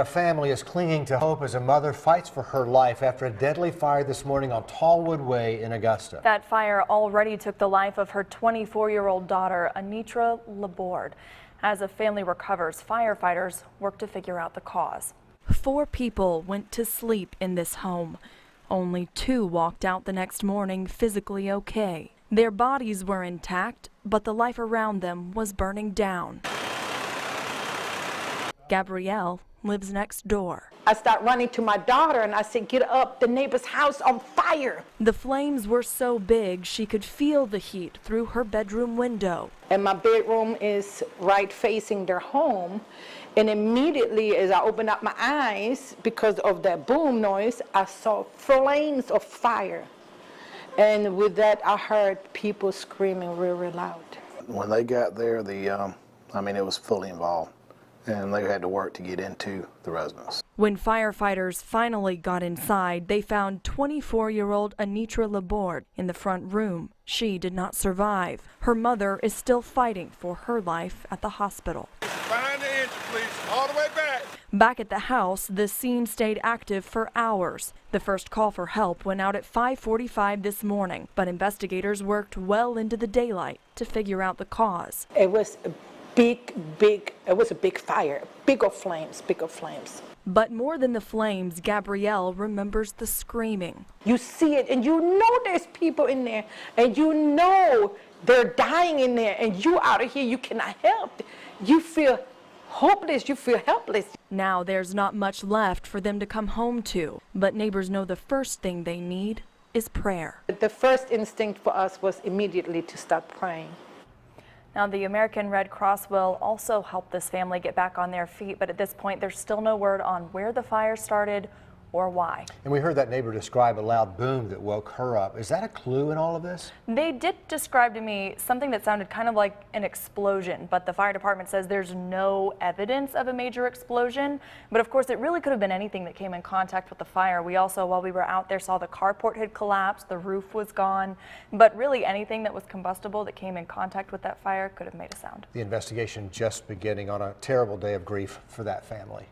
A family is clinging to hope as a mother fights for her life after a deadly fire this morning on Tallwood Way in Augusta. That fire already took the life of her 24-year-old daughter, Anitra Laborde. As the family recovers, firefighters work to figure out the cause. 4 people went to sleep in this home. Only 2 walked out the next morning physically okay. Their bodies were intact, but the life around them was burning down. Gabrielle lives next door. I start running to my daughter and I said, "Get up, the neighbor's house on fire." The flames were so big she could feel the heat through her bedroom window. And my bedroom is right facing their home. And immediately as I opened up my eyes, because of that boom noise, I saw flames of fire. And with that, I heard people screaming really loud. When they got there, it was fully involved, and they had to work to get into the residence. When firefighters finally got inside, they found 24-year-old Anitra Laborde in the front room. She did not survive. Her mother is still fighting for her life at the hospital. Find the entrance, please, all the way back. Back at the house, the scene stayed active for hours. The first call for help went out at 5:45 this morning, but investigators worked well into the daylight to figure out the cause. It was a big fire, big of flames. But more than the flames, Gabrielle remembers the screaming. You see it and you know there's people in there and you know they're dying in there and you out of here, you cannot help. You feel hopeless, you feel helpless. Now there's not much left for them to come home to, but neighbors know the first thing they need is prayer. The first instinct for us was immediately to start praying. Now, the American Red Cross will also help this family get back on their feet, but at this point, there's still no word on where the fire started or why. And we heard that neighbor describe a loud boom that woke her up. Is that a clue in all of this? They did describe to me something that sounded kind of like an explosion, but the fire department says there's no evidence of a major explosion. But of course, it really could have been anything that came in contact with the fire. We also, while we were out there, saw the carport had collapsed, the roof was gone, but really anything that was combustible that came in contact with that fire could have made a sound. The investigation just beginning on a terrible day of grief for that family.